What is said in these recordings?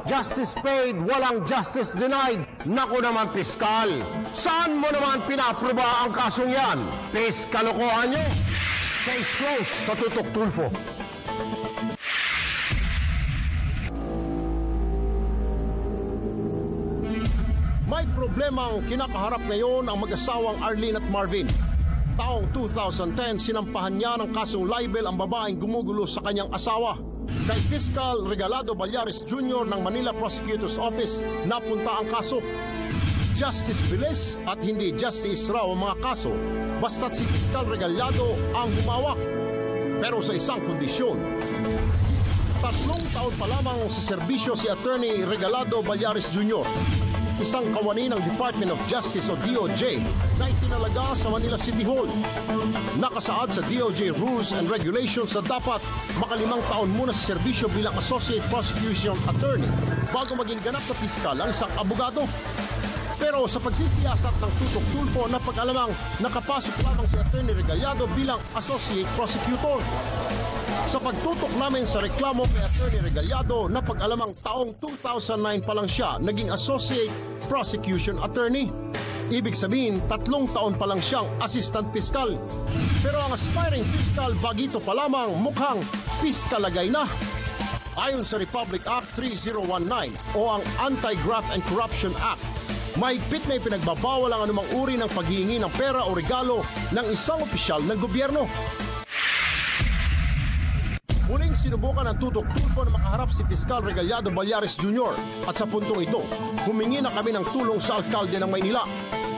Justice paid, walang justice denied. Naku naman, piskal. Saan mo naman pinaproba ang kasong yan? Kalokohan nyo. Case closed sa Tutok Tulfo. May problemang kinakaharap ngayon ang mag-asawang Arlene at Marvin. Taong 2010, sinampahan niya ng kasong libel ang babaeng gumugulo sa kanyang asawa. Kay Fiscal Regalado Ballares Jr. ng Manila Prosecutor's Office napunta ang kaso. Justice bilis at hindi justice raw ang mga kaso basta't si Fiscal Regalado ang humawak. Pero sa isang kondisyon. 3 taon pa lamang sa serbisyo si Attorney Regalado Ballares Jr., isang kawani ng Department of Justice o DOJ na itinalaga sa Manila City Hall. Nakasaad sa DOJ Rules and Regulations na dapat maka5 taon muna sa serbisyo bilang Associate Prosecution Attorney bago maging ganap na piskal ang isang abogado. Pero sa pagsisiyasat ng Tutok Tulfo, napag-alamang nakapasok lamang si Attorney Regalado bilang Associate Prosecutor. Sa pagtutok namin sa reklamo kay Attorney Regalado, napag-alamang taong 2009 pa lang siya naging Associate Prosecution Attorney. Ibig sabihin, 3 taon pa lang siyang Assistant Fiscal. Pero ang aspiring fiscal bagito pa lamang mukhang fiskalagay na. Ayon sa Republic Act 3019 o ang Anti-Graft and Corruption Act, mahigpit na ipinagbabawal ang anumang uri ng paghihingi ng pera o regalo ng isang opisyal ng gobyerno. Muling sinubukan ng Tutok Tulfo na makaharap si Fiscal Regalado Ballares Jr. At sa puntong ito, humingi na kami ng tulong sa alkalde ng Maynila.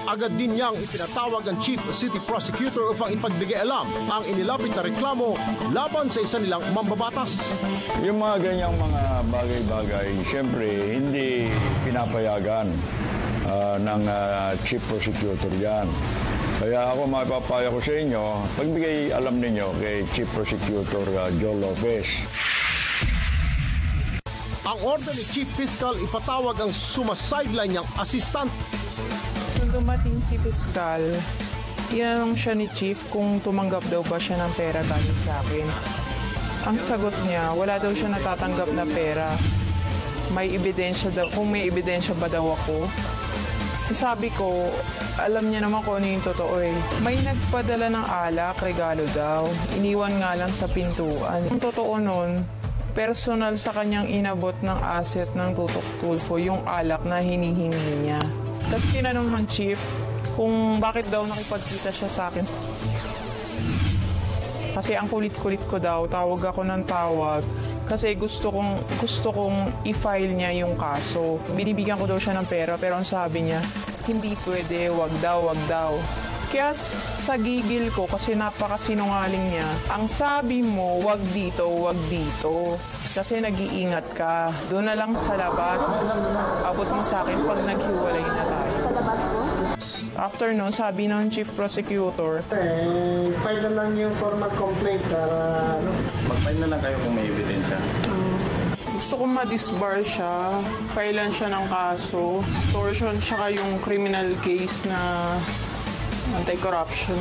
Agad din niyang ipinatawag ang Chief City Prosecutor upang ipagbigay alam ang inilapit na reklamo laban sa isa nilang mambabatas. Yung mga ganyang mga bagay-bagay, siyempre hindi pinapayagan ng Chief Prosecutor yan. Kaya ako mapapaya ko sa inyo, pagbigay alam ninyo kay Chief Prosecutor Joe Lopez. Ang order ni Chief Fiscal ipatawag ang sumasideline niyang assistant. Nung dumating si Fiscal, iyanong siya ni Chief kung tumanggap daw ba siya ng pera galing sa akin. Ang sagot niya, wala daw siya natatanggap na pera. May ebidensya daw, kung may ebidensya ba daw ako. Sabi ko, alam niya naman kung ano yung totoo eh. May nagpadala ng alak, regalo daw. Iniwan nga lang sa pintuan. Ang totoo nun, personal sa kanyang inabot ng asset ng Tutok Tulfo yung alak na hinihingi niya. Tapos tinanong ng chief kung bakit daw nakipagkita siya sa akin. Kasi ang kulit-kulit ko daw, tawag ako ng tawag. Kasi gusto kong i-file niya yung kaso. Binibigyan ko daw siya ng pera, pero ang sabi niya, hindi pwede, wag daw. Kaya sa gigil ko, kasi napakasinungaling niya, ang sabi mo, wag dito. Kasi nag-iingat ka. Doon na lang sa labas. Abot mo sa akin pag naghiwalay na tayo. Sa labas po? After nun, sabi ng Chief Prosecutor, file na lang yung formal complaint para mag-file na lang kayo kung may ebidensya. gusto kong ma-disbar siya, filean siya ng kaso, extortion, tsaka yung criminal case na anti-corruption.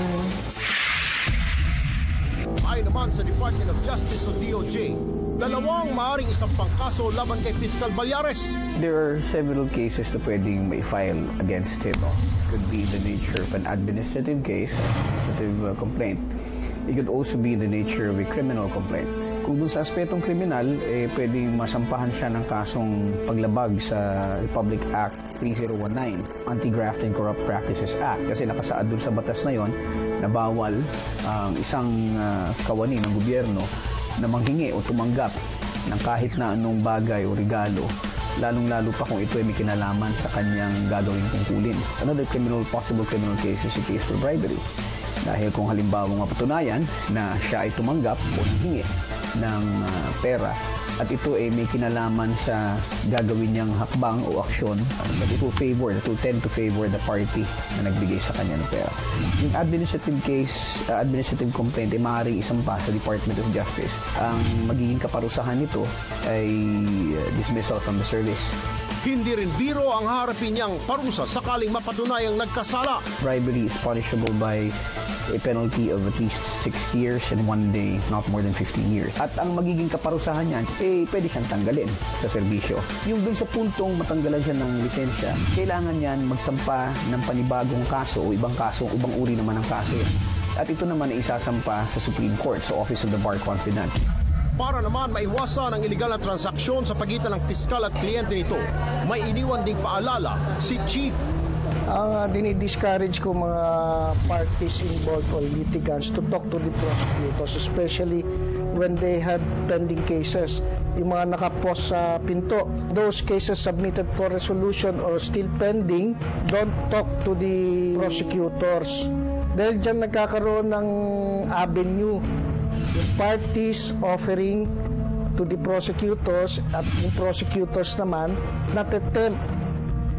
Ayon naman sa Department of Justice o DOJ, 2 maaaring isampang kaso laban kay Fiscal Ballares. There are several cases na pwedeng ma-file against him. It could be in the nature of an administrative case, administrative complaint. It could also be in the nature of a criminal complaint. Kung dun sa aspetong kriminal, pwedeng masampahan siya ng kasong paglabag sa Republic Act 3019, Anti-Graft and Corrupt Practices Act. Kasi nakasaad dun sa batas na yon na bawal ang isang kawani ng gobyerno na manghingi o tumanggap ng kahit na anong bagay o regalo, lalong-lalo pa kung ito ay may kinalaman sa kanyang gagawing tungkulin. Another possible criminal case is a case for bribery. Dahil kung halimbawa mapatunayan na siya ay tumanggap o nanghingi ng pera at ito ay may kinalaman sa gagawin niyang hakbang o aksyon, it will tend to favor the party na nagbigay sa kanya ng pera. Yung administrative case, administrative complaint ay maaaring isampa sa Department of Justice. Ang magiging kaparusahan nito ay dismissal from the service. Hindi rin biro ang harapin niyang parusa sakaling mapatunayang nagkasala. Bribery is punishable by a penalty of at least 6 years and 1 day, not more than 15 years. At ang magiging kaparusahan niyan, pwede siyang tanggalin sa serbisyo. Yung dun sa puntong matanggalan siya ng lisensya, kailangan niyan magsampa ng panibagong kaso o ibang kaso, ibang uri naman ng kaso yan. At ito naman ay isasampa sa Supreme Court, sa Office of the Bar Confidant. Para naman maiwasan ang iligal na transaksyon sa pagitan ng piskal at kliyente nito, may iniwan ding paalala si Chief. Ang dinidiscourage ko mga parties involved or litigants to talk to the prosecutors, especially when they had pending cases. Yung mga nakapost sa pinto, those cases submitted for resolution or still pending, don't talk to the prosecutors. Dahil dyan nagkakaroon ng avenue, yung parties offering to the prosecutors at yung prosecutors naman natitempt.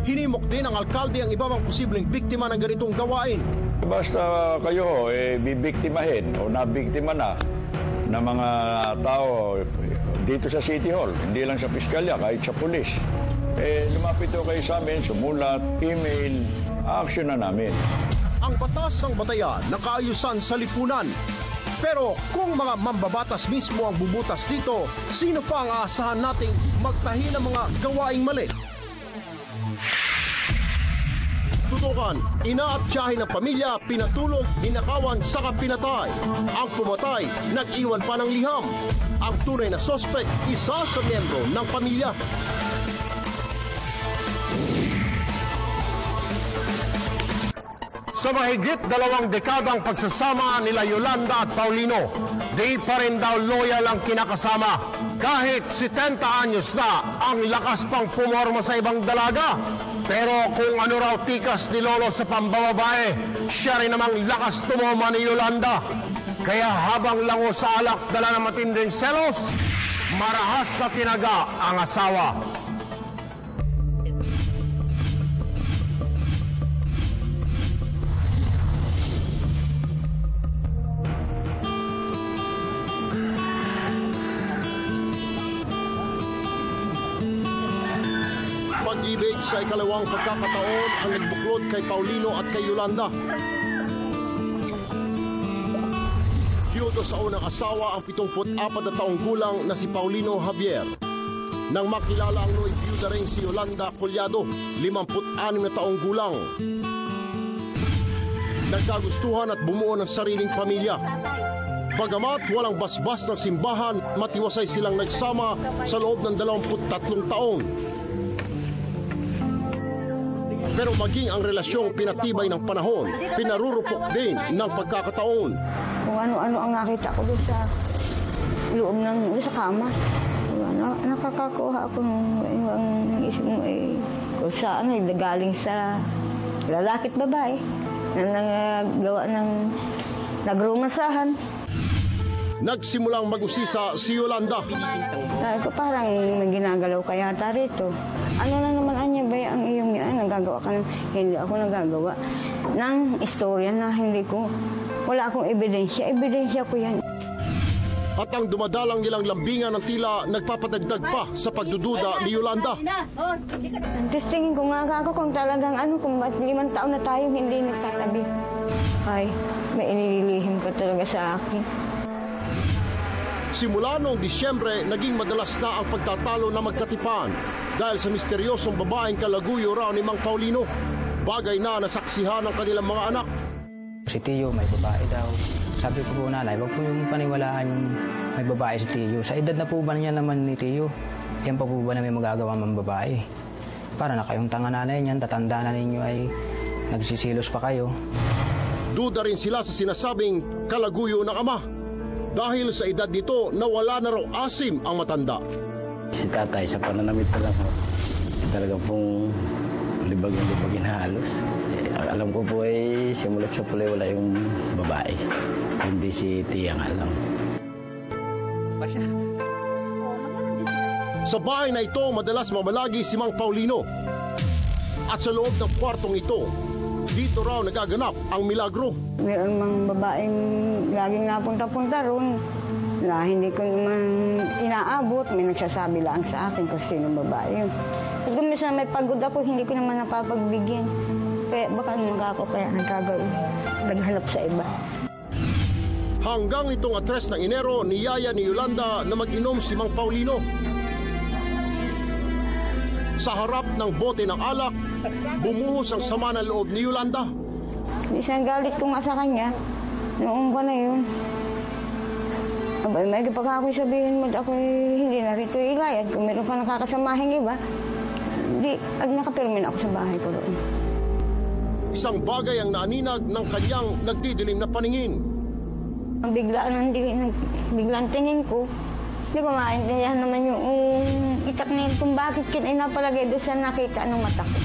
Hinimok din ng alkalde ang iba pang posibleng biktima ng ganitong gawain. Basta kayo bibiktimahin o nabiktima na ng mga tao dito sa City Hall, hindi lang sa piskalya, kahit sa pulis. Lumapit kayo sa amin, sumulat, email, action na namin. Ang batas ng batayan, nakaayusan sa lipunan. Pero kung mga mambabatas mismo ang bubutas dito, sino pa ang aasahan nating magtahi ng mga gawaing mali? Tutukan, ina at tiyahin ng pamilya, pinatulog, ninakawan, saka pinatay. Ang pumatay, nag-iwan pa ng liham. Ang tunay na sospek, isa sa miyembro ng pamilya. Sa mahigit 2 dekadang pagsasama nila Yolanda at Paulino, di pa rin daw loyal ang kinakasama. Kahit 70 anyos na, ang lakas pang pumorma sa ibang dalaga. Pero kung ano raw tikas ni Lolo sa pambababae, siya rin namang lakas tumoma ni Yolanda. Kaya habang lango sa alak dala ng matinding selos, marahas na tinaga ang asawa. Pag-ibig sa ikalawang pagkakataon ang nagbuklod kay Paulino at kay Yolanda. Diyudo sa unang asawa ang 74 na taong gulang na si Paulino Javier. Nang makilala ang noy byuda rin si Yolanda Collado, 56 na taong gulang. Nagkagustuhan at bumuo ng sariling pamilya. Bagamat walang basbas ng simbahan, matiwasay silang nagsama sa loob ng 23 taon. Pero maging ang relasyong pinatibay ng panahon, pinarurupok din ng pagkakataon. Kung ano-ano ang nakita ko doon sa loob ng sa kama. Nakakakuha ako ng isip mo kung saan galing sa lalaki at babae na nagawa ng nagrumasahan. Nagsimulang mag-usisa si Yolanda. Sabi ko, parang may ginagalaw ka yata rito. Ano na naman anya ba ang iyong yan? Nagagawa ka ng hindi ako nagagawa ng istorya na hindi ko, wala akong ebidensya. Ebidensya ko yan. At ang dumadalang nilang lambingan ng tila nagpapadagdag pa sa pagdududa ni Yolanda. Tapos tingin ko nga ako kung talagang kung 5 taon na tayong hindi nagtatabi. Ay, may inililihim ka talaga sa akin. Simula noong Disyembre, naging madalas na ang pagtatalo na magkatipan dahil sa misteryosong babaeng kalaguyo raw ni Mang Paulino. Bagay na nasaksihan ng kanilang mga anak. Si Tio may babae daw. Sabi ko po, nanay, wag po yung paniwalaan yung may babae si Tio. Sa edad na po ba niya naman ni Tio, yan pa po ba na may magagawa ng babae? Para na kayong tanga nanay niyan, tatanda na ninyo ay nagsisilos pa kayo. Duda rin sila sa sinasabing kalaguyo ng ama. Dahil sa edad nito, nawala na raw asim ang matanda. Si tatay sa pananamit pa lang, talaga pong libagin na halos. Alam ko po simulat sa pulay wala yung babae. Hindi si Tiyang alam. Sa bahay na ito, madalas mamalagi si Mang Paulino. At sa loob ng kwartong ito, dito raw nagaganap ang milagro. Meron mang babaeng laging napunta-punta roon na hindi ko naman inaabot. May nagsasabi lang sa akin kung sino babae yun. At kung minsan may pagod ako, hindi ko naman napapagbigyan. Kaya baka naman ako kaya nagkagawin. Naghanap sa iba. Hanggang nitong 3 ng Enero, niyaya ni Yolanda na mag-inom si Mang Paulino. Sa harap ng bote ng alak, bumuhos ang sama ng loob ni Yolanda. Isang galit ko nga sa kanya, noong pa na yun. Abay, may kapag ako'y sabihin mo, ako'y hindi na rito ilayad. Kung meron pa nakakasamahin iba, hindi, nakapirmin ako sa bahay ko doon. Isang bagay ang naaninag ng kanyang nagdidilim na paningin. Ang biglaan tingin ko, hindi ko maintindihan naman yung itak na yun kung bakit yun ay napalagay doon sa nakita ng mata ko.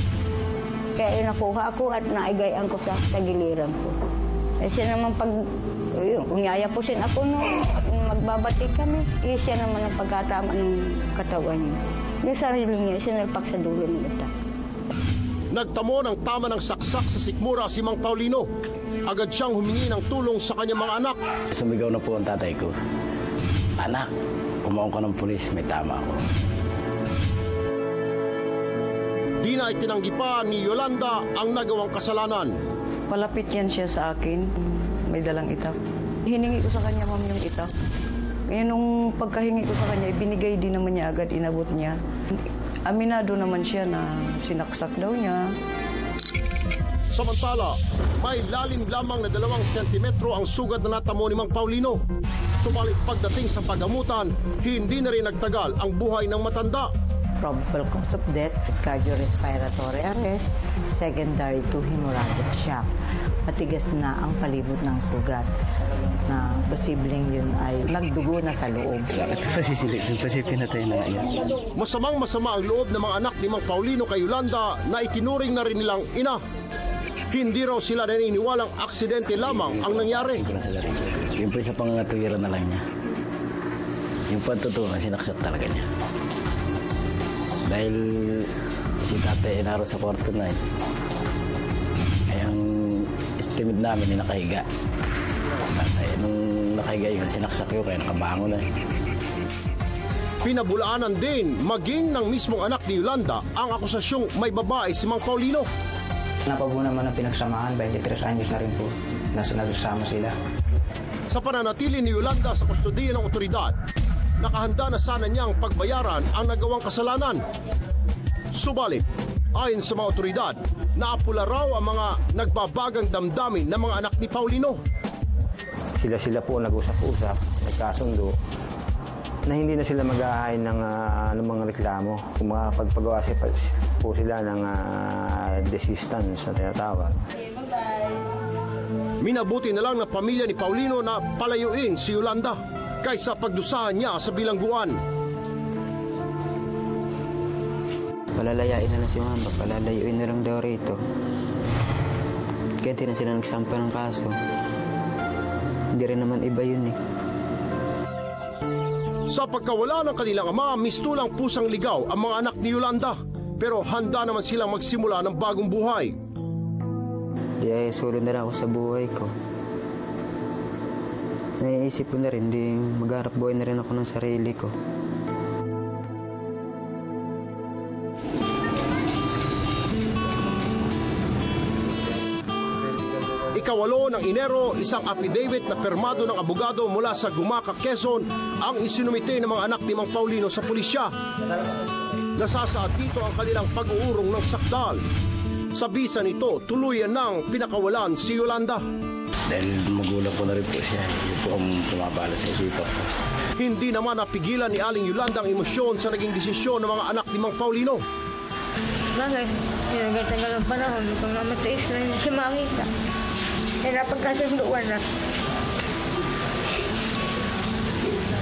Kaya nakuha ako at naigayaan ko sa tagiliran ko. Kasi naman kung yayapusin ako magbabati kami, siya naman ang pagkatama ng katawan niya. Yung sarili niya, sinalpak sa dulo ng utak. Nagtamo ng tama ng saksak sa sikmura si Mang Paulino. Agad siyang humingi ng tulong sa kanyang mga anak. Sumigaw na po ang tatay ko. Anak, kumawang ka ng pulis, may tama ako. Di na itinanggi pa ni Yolanda ang nagawang kasalanan. Palapit yan siya sa akin, may dalang itak. Hiningi ko sa kanya, ma'am, yung itak. Ngayon, nung pagkahingi ko sa kanya, ibinigay din naman niya agad, inabot niya. Aminado naman siya na sinaksak daw niya. Samantala, may lalim lamang na 2 sentimetro ang sugat na natamo ni Mang Paulino. Subalit pagdating sa pagamutan, hindi na rin nagtagal ang buhay ng matanda. Probable cause of death, cardiorespiratory arrest, secondary to hemorrhagic shock. Matigas na ang palibot ng sugat na posibleng yun ay nagdugo na sa loob. Pinatay na yan. Masamang-masama ang loob ng mga anak ni Mang Paulino kay Yolanda na itinuring na rin nilang ina. Hindi raw sila naniniwalang aksidente lamang ang nangyari. Yung po sa pangangatuwiran na lang niya. Yung pagtutunan, sinaksak talaga niya. Dahil si tatay inaro sa kwarto na eh. Ay ang estimate namin ay nakahiga. Tatay, nung nakahiga yun, sinaksak yun kaya nakabangon na eh. Pinabulaanan din maging ng mismong anak ni Yolanda ang akusasyong may babae si Mang Paulino. Napabo naman ang pinagsamahan, 23 anyos na rin po. Nagsama sila. Sa pananatili ni Yolanda sa kustodiya ng otoridad, nakahanda na sana niyang pagbayaran ang nagawang kasalanan. Subalit, ayon sa mga otoridad, naapula raw ang mga nagbabagang damdamin ng mga anak ni Paulino. Sila po nag-usap-usap, nagkasundo, na hindi na sila mag-ahain ng mga reklamo. Kung makapagpagawa po sila ng desistance na tinatawag. Minabuti na lang ng pamilya ni Paulino na palayuin si Yolanda kaysa pagdusahan niya sa bilangguan. Palalayain na lang si mama, palalayuin na lang daw rito. Kaya di na sila nagsampa ng kaso. Hindi rin naman iba yun eh. Sa pagkawala ng kanilang ama, mistulang pusang ligaw ang mga anak ni Yolanda. Pero handa naman silang magsimula ng bagong buhay. Di ay solo na lang ako sa buhay ko. Naiisip ko na rin, di magharap buhay na rin ako ng sarili ko. Ikawalo ng Enero, isang affidavit na permado ng abogado mula sa Gumaca, Quezon ang isinumite ng mga anak ni Mang Paulino sa pulisya. Nasasaad dito ang kanilang pag-uurong ng sakdal. Sa bisa nito, tuluyan nang pinakawalan si Yolanda. Dahil magulang ko na rin po siya, yun po ang pumabala sa isipan ko. Hindi naman napigilan ni Aling Yolanda ang emosyon sa naging desisyon ng mga anak ni Mang Paulino. Bakit? Tagal ang panahon, kung namatiis na yung si Mamita. Hirapan kasunduan na.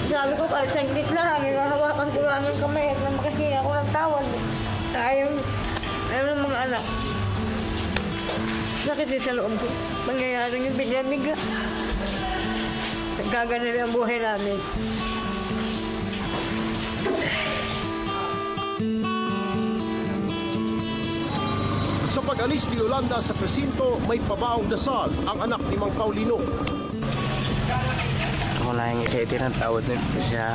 Sabi ko, kahit saglit lang, hawakan ko lang ang kamay at makasiya ko ng tawad. Ayaw ng mga anak. Sakit din sa loob ko. Mangyayari yung bigla-bigla. Nagkaganan ang buhay namin. Sa pag-alis ni Yolanda sa presinto, may pabaong dasal ang anak ni Mang Paulino. Ako na yung ititirang tawad na siya.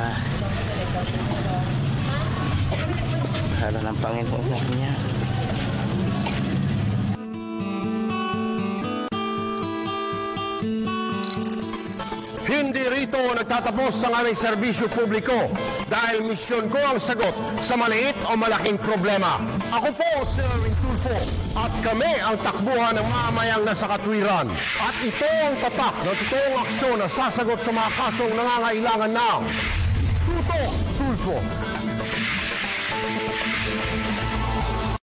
Hala ng Panginoon sa kanya. Hindi rito nagtatapos ang aming serbisyo publiko dahil misyon ko ang sagot sa maliit o malaking problema. Ako po si Erwin Tulfo at kami ang takbuhan ng mamamayang nasa katwiran. At ito ang tatak ng totoong aksyon na sasagot sa mga kasong nangangailangan ng Tutok Tulfo.